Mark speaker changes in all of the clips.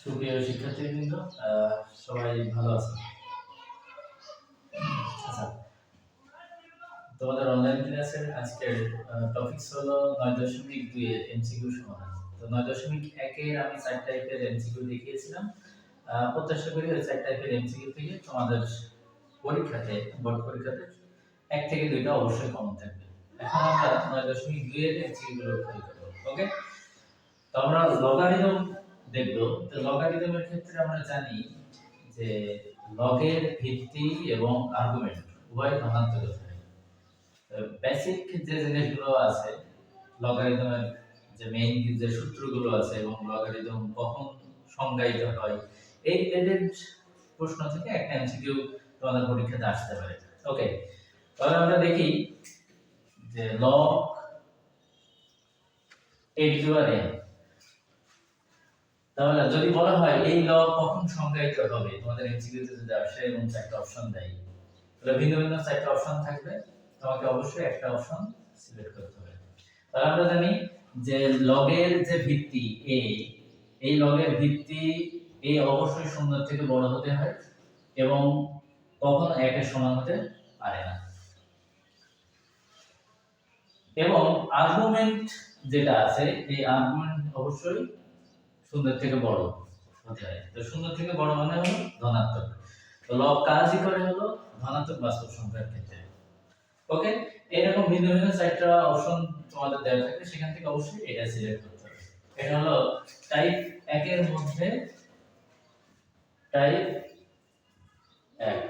Speaker 1: সুপ্রিয় শিক্ষার্থীবৃন্দ, সবাই ভালো আছেন? আচ্ছা, তোমাদের অনলাইন ক্লাসের আজকের টপিকস হলো 9.2 এর এমসিকিউ সমাধান। তো 9.1 এর আমি 4 টাইপের এমসিকিউ দেখিয়েছিলাম। প্রত্যাশা করি ওই 4 টাইপের এমসিকিউ থেকে তোমাদের পরীক্ষাতে, বোর্ড পরীক্ষাতে 1 থেকে 2টা অবশ্যই কমন থাকবে। এখন আমরা 9.2 এর এমসিকিউ গুলো খেয়াল করব। ওকে, তো আমরা লগারিদম দেখব। তো লগারিদমের ক্ষেত্রে আমরা জানি যে লগের ভিত্তি এবং আর্গুমেন্ট উভয় ধনাত্মক হতে হয়। বেসিক যে জিনিসগুলো আছে লগারিদমের, যে মেইন যে সূত্রগুলো আছে এবং লগারিদম কখন সংজ্ঞায়িত হয়, এই রিলেটেড প্রশ্ন থেকে একটা এমসিকিউ তোমাদের পরীক্ষাতে আসতে পারে। ওকে, তাহলে আমরা দেখি যে লগ a টু আর n, তাহলে যদি বলা হয় এই লগ কখন সংজ্ঞায়িত হবে, তোমাদের এমসিকিউতে যদি আসে এবং চারটা অপশন দেয়, তাহলে ভিন্ন ভিন্ন চারটা অপশন থাকবে, তোমাকে অবশ্যই একটা অপশন সিলেক্ট করতে হবে। তাহলে আমরা জানি যে লগের যে ভিত্তি a, এই লগের ভিত্তি a অবশ্যই 0 থেকে বড় হতে হয় এবং কখনো 1 এর সমান হতে পারে না। এবং আর্গুমেন্ট যেটা আছে, এই আর্গুমেন্ট অবশ্যই 0 থেকে বড় হতে হয়। তো 0 থেকে বড় মানে হলো ধনাত্মক। তো লব কাজই করে হলো ধনাত্মক বাস্তব সংখ্যার ক্ষেত্রে। ওকে, এরকম ভিন্ন ভিন্ন চারটা অপশন তোমাদের দেওয়া থাকবে, সেখান থেকে অবশ্যই এটা সিলেক্ট করতে হবে। এটা হলো টাইপ 1 এর মধ্যে টাইপ 1,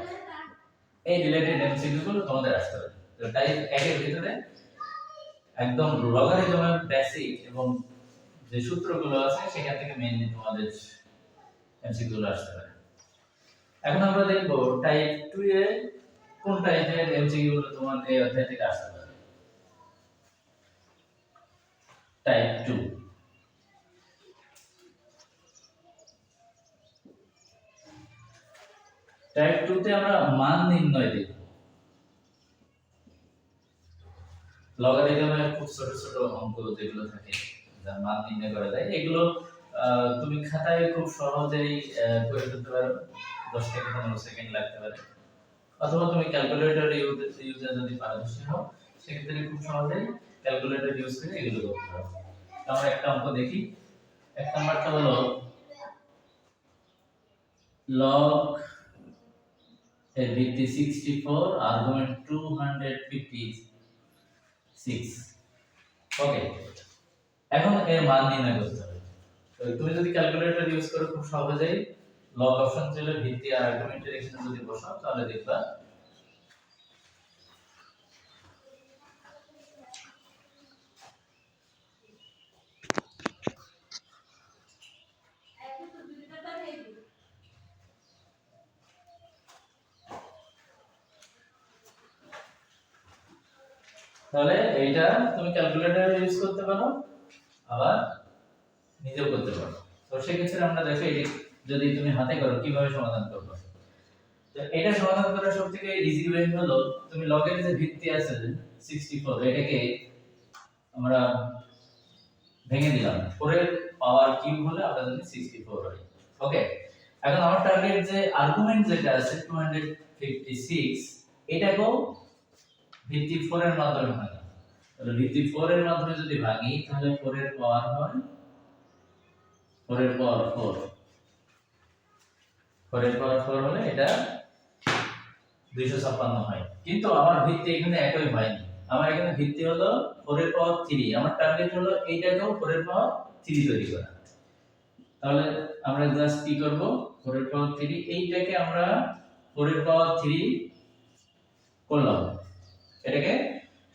Speaker 1: এই রিলেটেড এমসিকিউ গুলো তোমাদের আসতে হবে। তো টাইপ 1 এর ভিতরে একদম লগারিদমের বেসিক এবং যে সূত্রগুলো আছে সেখান থেকে মেইনলি তোমাদের এমসিকিউ গুলো আসতে পারে। এখন আমরা দেখব টাইপ 2 এ কোন টাইপের এমসিকিউ গুলো তোমার এই অধ্যায় থেকে আসতে পারে। টাইপ 2, টাইপ 2 তে আমরা মান নির্ণয় দেখব। লগারিদমের খুব ছোট ছোট অঙ্ক যেগুলো থাকে, যার মান নির্ণয় করা যায়, এগুলো তুমি খাতায় খুব সহজেই করে ফেলতে পারো। 10 থেকে 15 সেকেন্ড লাগতে পারে। অথবা তুমি ক্যালকুলেটর ইউজে যদি পারদর্শী হও, সেক্ষেত্রে খুব সহজেই ক্যালকুলেটর ইউজ করে এগুলো করতে পারো। আমরা একটা অঙ্ক দেখি। এক নাম্বারটা হলো log এর ভিত্তি 64, আর্গুমেন্ট 256। ওকে, এখন এর মান নির্ণয় করতে হবে। তো তুমি যদি ক্যালকুলেটর ইউজ করো, খুব সহজেই লগ অপশন চলে ভিত্তি আর আর্গুমেন্টের এখানে যদি বসাও, তাহলে দেখবা তাহলে এইটা তুমি ক্যালকুলেটর ইউজ করতে পারো, আবার নিজেও করতে পারো। তো সেক্ষেত্রে আমরা দেখো এই যদি তুমি হাতে করো কিভাবে সমাধান করবে। তো এটা সমাধান করার সবথেকে ইজি ওয়ে হলো, তুমি লগের যে ভিত্তি আছে 64, এটাকে আমরা ভেঙে দিলাম, 4 এর পাওয়ার কিউব হলে আমরা জানি 64 হয়। ওকে, এখন আমার টার্গেট যে আর্গুমেন্ট যেটা আছে 256, এটাকেও ভিত্তি 4 এর মাধ্যমে ভাঙি। তাহলে ভিত্তি 4 এর মাধ্যমে যদি ভাঙি, তাহলে 4 এর পাওয়ার হয় 4 এর পাওয়ার 4, 4 এর পাওয়ার 4 হলে এটা 256 হয়। কিন্তু আমার ভিত্তি এখানে একই হয়নি, আমার এখানে ভিত্তি হলো 4 এর পাওয়ার 3। আমার টার্গেট হলো এইটাকেও 4 এর পাওয়ার 3 তৈরি করা। তাহলে আমরা জাস্ট কি করব, 4 এর পাওয়ার 3 এইটাকে আমরা 4 এর পাওয়ার 3 করলাম এটাকে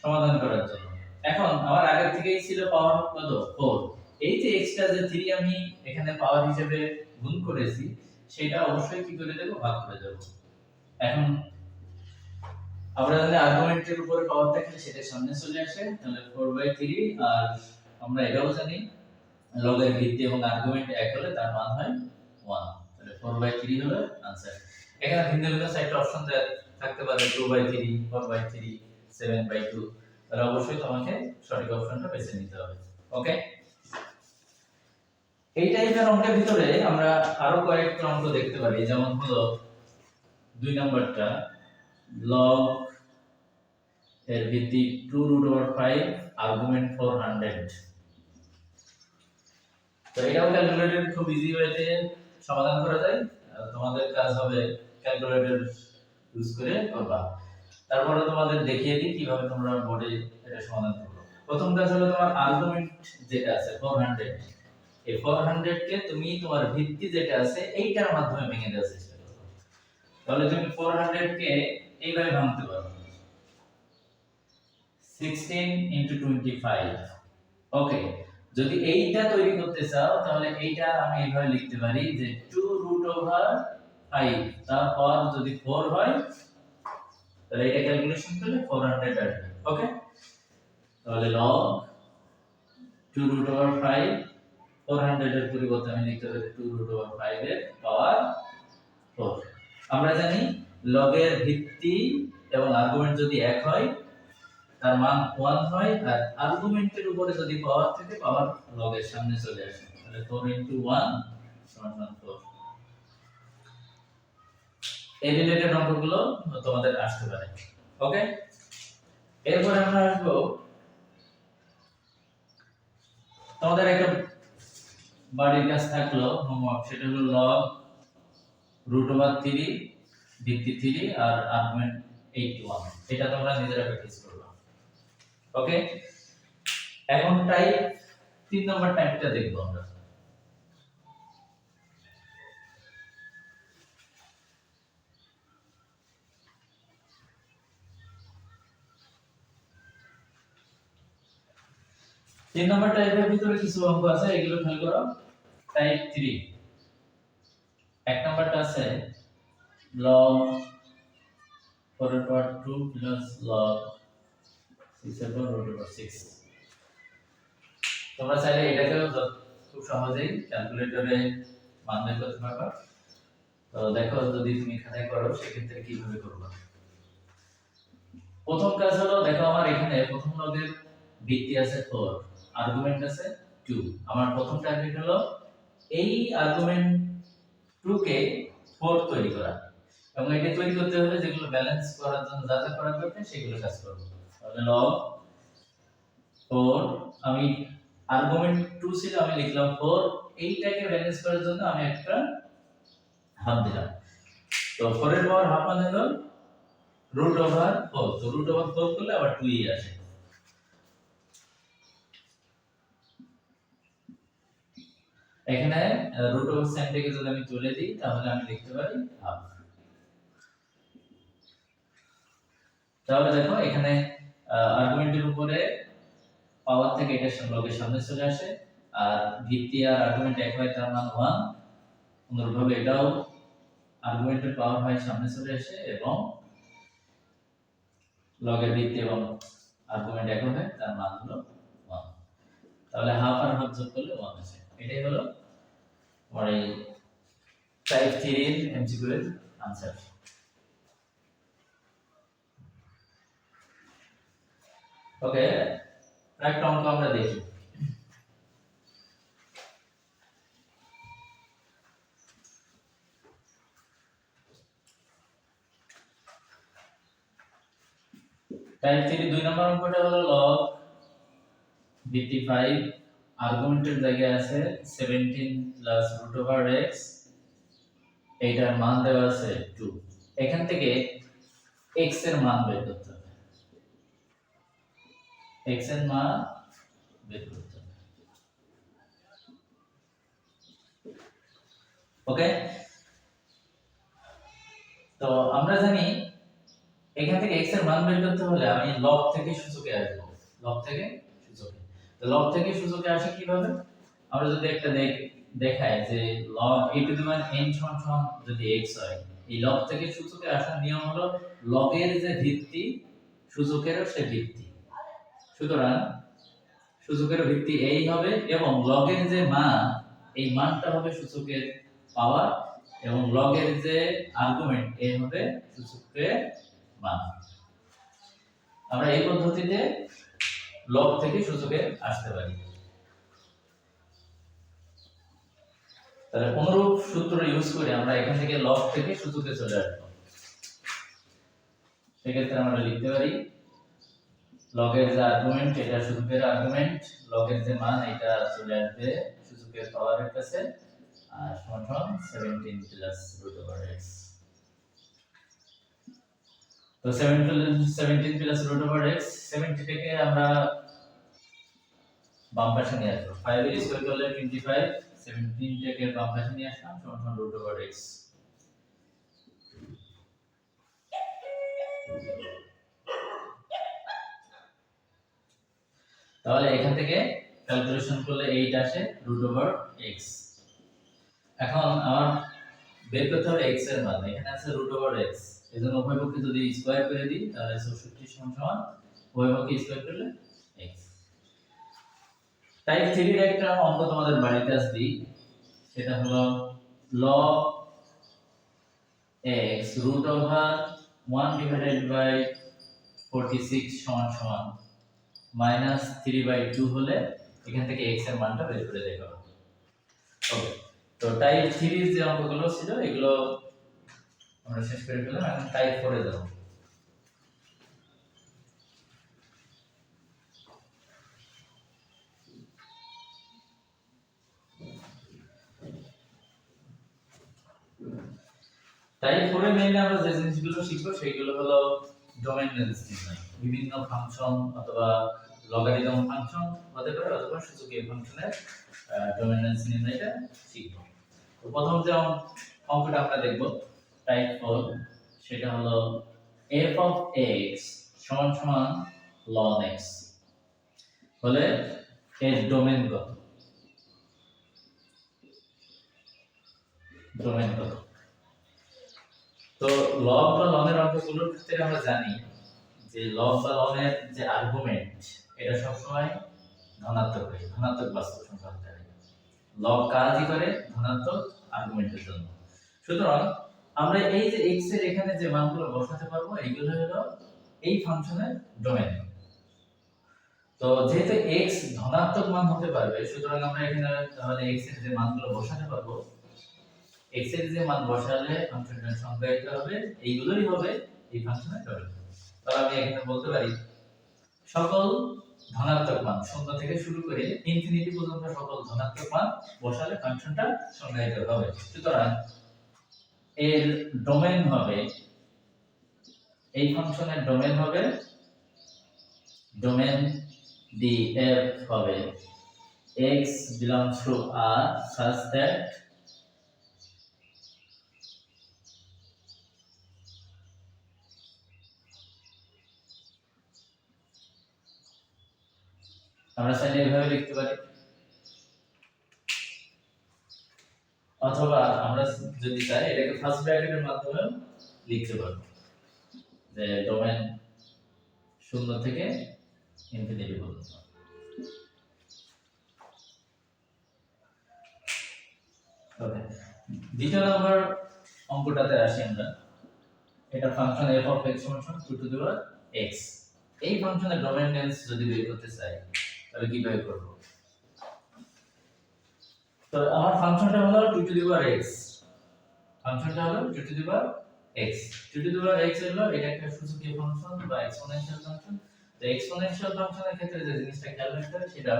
Speaker 1: সমাধান করার জন্য। এখন আমার আগে থেকেই ছিল পাওয়ার কত, 4। এই যে এক্সট্রা যে 3 আমি এখানে পাওয়ার হিসেবে গুণ করেছি, সেটা অবশ্যই কি করে দেব, ভাগ করে দেব। এখন আমরা যদি আর্গুমেন্টের উপরে পাওয়ার থাকলে সেটা সামনে চলে আসে, তাহলে 4/3। আর আমরা এটাও জানি লগের ভিত্তি এবং আর্গুমেন্ট এক হলে তার মান হয় 1। তাহলে 4/3 হলো आंसर। এখানে ভিন্ন ভিন্ন চারটি অপশন থাকতে পারে, 2/3, 4/3, 7/2। তাহলে অবশ্যই তোমাকে সঠিক অপশনটা বেছে নিতে হবে। ওকে, এই টাইপের অঙ্কের ভিতরে আমরা আরো কয়েকটা অঙ্ক দেখতে পারি, যেমন হলো 2 নম্বরটা log এর ভিত্তি 2√5 আর্গুমেন্ট 400। তো এটাও ক্যালকুলেটর খুব ইজি ওয়েতে সমাধান করা যায়। তোমাদের কাজ হবে ক্যালকুলেটর ইউজ করে করবা। তারপরে তোমাদের দেখিয়ে দিই কিভাবে তোমরা বোর্ডে এটা সমাধান করবে। প্রথম কাজ হলো তোমার আর্গুমেন্ট যেটা আছে 400, এই 400 কে তুমি তোমার ভিত্তি যেটা আছে এইটার মাধ্যমে ভেঙে দেওয়ার চেষ্টা করবে। তাহলে তুমি 400 কে এইভাবে ভাঙতে পারো 16 25। ওকে, যদি এইটা তৈরি করতে চাও তাহলে এইটা আমি এইভাবে লিখতে পারি যে 2√5 তারপর যদি 4 হয় তাহলে এটা ক্যালকুলেশন করলে 400 আসবে। ওকে, তাহলে log 2√5 400 এর পরিবর্তে আমি লিখতে পারি 2√5 এর পাওয়ার 4। আমরা জানি log এর ভিত্তি এবং আর্গুমেন্ট যদি এক হয় তার মান 1 হয়, আর আর্গুমেন্টের উপরে যদি পাওয়ার থাকে পাওয়ার log এর সামনে চলে আসে, তাহলে 4 * 1 = 4। এই রিলেটেড অঙ্কগুলো তোমাদের আসতে পারে। ওকে, এরপর আমরা আসবো তোমাদের একটা বাড়ির কাজ থাকলো হোমওয়ার্ক, সেটা হলো log √3 ভিত্তি 3 আর আর্গুমেন্ট 81। এটা তোমরা নিজেরা প্র্যাকটিস করবে। ওকে, এখন টাইপ 3 নম্বর টাইপটা দেখব আমরা। তিন নম্বর টাইপের ভিতরে কিছু অঙ্ক আছে, এগুলো খেয়াল করো। টাইপ 3 এক নম্বরটা আছে log 4/2 plus log 6/√6। তোমরা চাইলে এটাকেও খুব সহজেই ক্যালকুলেটরে মান বের করতে পারবে। তো দেখো যদি তুমি খাতায় করো সেক্ষেত্রে কিভাবে করবে। প্রথম কাজ হলো, দেখো আমার এখানে প্রথম লগের ভিত্তি আছে 4, আর্গুমেন্ট আছে 2। আমার প্রথম টার্গেট হলো এই আর্গুমেন্ট 2 কে 4 তৈরি করা, এবং এটা তৈরি করতে হলে যেগুলো ব্যালেন্স করার জন্য যা যা করার দরকার সেগুলো কাজ করব। তাহলে log 4, আমি আর্গুমেন্ট 2 ছিল আমি লিখলাম 4, এইটাকে ব্যালেন্স করার জন্য আমি একটা হাফ দিলাম। তো 4 এর পাওয়ার হাফ মানে হলো √4। তো √4 করলে আবার 2 ই আসে। এখানে √4 সাইনটাকে যদি আমি তুলে দিই তাহলে আমি লিখতে পারি হাফ। তাহলে দেখো এখানে আর্গুমেন্টের উপরে পাওয়ার থেকে এটা লগের সামনে চলে আসে, আর ভিত্তি আর আর্গুমেন্ট এক হয় তার মান 1। অনুরূপভাবে এটাও আর্গুমেন্টের পাওয়ার হয় সামনে চলে আসে এবং লগের ভিত্তি এবং আর্গুমেন্ট এক হয় তার মান হলো 1। তাহলে হাফ আর হাফ যোগ করলে 1 আসে। এটাই হলো আমার এই টাইপ 3 এর এমসিকিউ এর आंसर। ওকে, রাইট অঙ্ক আমরা দেখি। টাইপ 3 2 নম্বর অঙ্কটা হলো log ভিত্তি 5, আর্গুমেন্টের জায়গায় আছে 17 প্লাস √x, এইটার মান দেওয়া আছে 2। এখান থেকে x এর মান বের করতে হবে, x এর মান বের করতে হবে। ওকে, তো আমরা জানি এখান থেকে x এর মান বের করতে হলে আমি log থেকে সূচকে আসব, log থেকে সূচকে। তো log থেকে সূচকে আসে কিভাবে? আমরা যদি একটা দেখাই যে log a to the power n সমান যদি x হয়, এই log থেকে সূচকে আসার নিয়ম হলো log এর যে ভিত্তি সূচকেরও সে ভিত্তি, সুতরাং সূচকের ভিত্তি এই হবে এবং log এর যে মান এই মানটা হবে সূচকের পাওয়ার এবং log এর যে আর্গুমেন্ট এই হবে সূচকের মান। আমরা এই পদ্ধতিতে log থেকে সূচকে আসতে পারি। তাহলে অনুরূপ সূত্র ইউজ করে আমরা এখান থেকে লগ থেকে সূচকে চলে আসবো। সেক্ষেত্রে আমরা লিখতে পারি লগের যে আর্গুমেন্ট এটা সূচকের আর্গুমেন্ট, লগের যে মান এটা চলে আসবে সূচকের পাওয়ারের কাছে, আর সমান 17 প্লাস রুট ওভার এক্স। তো 17 প্লাস রুট ওভার এক্স, 70 থেকে আমরা বাম পাশে নিয়ে আসবো, 5 এর স্কয়ার করলে 25, 17 থেকে বাম পাশে নিয়ে আসলাম সমান রুট ওভার এক্স। তাহলে এখান থেকে ক্যালকুলেশন করলে 8 আসে রুট ওভার এক্স। এখন আমার বের করতে হবে x এর মান, এখানে আছে রুট ওভার এক্স, এজন্য উভয় পক্ষে যদি স্কয়ার করে দিই তাহলে 64 সমান উভয় পক্ষে স্কয়ার করলে x। টাইপ 3 এর একটা অঙ্ক তোমাদের বাড়িতে আসবে, সেটা হলো log x root over 1 divided by 46 সমান সমান -3/2 হলে এখান থেকে x এর মানটা বের করে দেখাবো। ওকে, তো টাইপ 3 এর যে অঙ্কগুলো ছিল এগুলো আমরা শেষ করে ফেললাম, এখন টাইপ 4 এ যাব। টাইপ 4 এ মেইনলি আমরা যে জিনিসগুলো শিখবো সেগুলো হলো ডোমেইন নির্ণয়, বিভিন্ন ফাংশন অথবা লগারিদম ফাংশন হতে পারে অথবা সূচকীয় ফাংশনের ডোমেইন নির্ণয়টা শিখবো। তো প্রথম যে অঙ্কটা আমরা দেখব টাইপ 4, সেটা হলো f of x সমান সমান ln x হলে এর ডোমেইন কত, ডোমেইন কত। তো লগ বা লন এর অঙ্কগুলোর ক্ষেত্রে আমরা জানি যে লগ বা লন এর যে আর্গুমেন্ট এটা সবসময় ধনাত্মক হয়, ধনাত্মক বাস্তব সংখ্যা হতে হয়। লগ কাজই করে ধনাত্মক আর্গুমেন্টের জন্য। সুতরাং আমরা এই যে x এর এখানে যে মানগুলো বসাতে পারবো এইগুলো হলো এই ফাংশনের ডোমেইন। তো যেহেতু x ধনাত্মক মান হতে পারবে সুতরাং আমরা এখানে তাহলে x এর যে মানগুলো বসাতে পারবো, x এর যে মান বসালে ফাংশনটা সংজ্ঞায়িত হবে, এইগুলোই হবে এই ফাংশনের ডোমেইন। তাহলে আমি এখানে বলতে পারি সকল ধনাত্মক মান 0 থেকে শুরু করে ইনফিনিটি পর্যন্ত সকল ধনাত্মক মান বসালে ফাংশনটা সংজ্ঞায়িত হবে। সুতরাং এর ডোমেইন হবে, এই ফাংশনের ডোমেইন হবে, ডোমেইন df হবে x belongs to R such that আমরা চাইলে এভাবে লিখতে পারি, অথবা আমরা যদি চাই এটাকে ফার্স্ট ব্র্যাকেটের মাধ্যমে লিখতে পারবো যে ডোমেইন 0 থেকে ইনফিনিটি পর্যন্ত। ওকে, দ্বিতীয় নম্বর অঙ্কটাতে আসি আমরা। এটা ফাংশন f of x সমান 2 টু দি পাওয়ার x। এই ফাংশনের ডোমেইন লেন্থ যদি বের করতে চাই তাহলে কিভাবে করব? তো আমার ফাংশনটা হলো 2 টু দি পাওয়ার x, ফাংশনটা হলো 2 to the power x। 2 to the power x হলো এটা একটা সূচকীয় ফাংশন বা এক্সপোনেনশিয়াল ফাংশন। তো এক্সপোনেনশিয়াল ফাংশনের ক্ষেত্রে যে জিনিসটা খেয়াল রাখতে হবে সেটা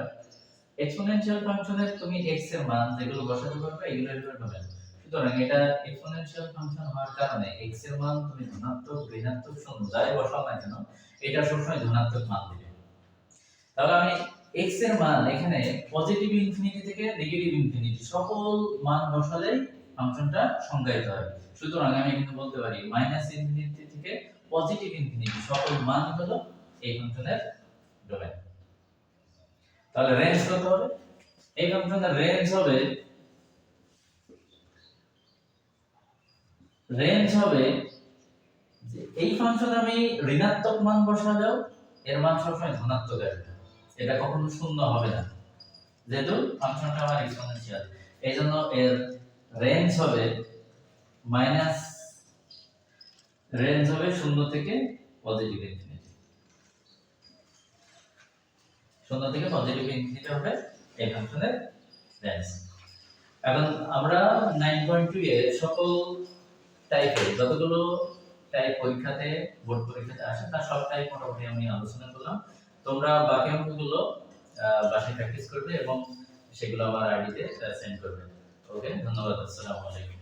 Speaker 1: এক্সপোনেনশিয়াল ফাংশনের তুমি x এর মান যেগুলো বসাতে পারবে এগুলো হলো ডোমেইন। সুতরাং এটা এক্সপোনেনশিয়াল ফাংশন হওয়ার কারণে x এর মান তুমি ধনাত্মক, ঋণাত্মক, শূন্য যাই বসাও না কেন এটা সবসময় ধনাত্মক মান দিবে। তাহলে আমি x এর মান এখানে পজিটিভ ইনফিনিটি থেকে নেগেটিভ ইনফিনিটি সকল মান বসালে ফাংশনটা সংজ্ঞায়িত হয়। সুতরাং আমি এখানে বলতে পারি মাইনাস ইনফিনিটি থেকে পজিটিভ ইনফিনিটি সকল মান হলো এই ফাংশনের ডোমেইন। তাহলে রেঞ্জ কত হবে? এই ফাংশনের রেঞ্জ হবে যে এই ফাংশনে আমি ঋণাত্মক মান বসালেও এর মান সবসময় ধনাত্মক আসবে, এটা কখনো শূন্য হবে না যেহেতু ফাংশনটা আমার এক্সপোনেনশিয়াল। এইজন্য এর রেঞ্জ হবে শূন্য থেকে পজিটিভ ইনফিনিটি। 0 থেকে পজিটিভ ইনফিনিটি হবে এই ফাংশনের রেঞ্জ। এখন আমরা 9.2 এর সকল টাইপের যতগুলো টাইপ পরীক্ষাতে বোর্ড পরীক্ষাতে আসে তার সব টাইপ মোটামুটি আমি আলোচনা করলাম। তোমরা বাকি অঙ্কগুলো বাসায় প্র্যাকটিস করবে এবং সেগুলো আমার আইডিতে সেন্ড করবে। ওকে, ধন্যবাদ। আসসালামু আলাইকুম।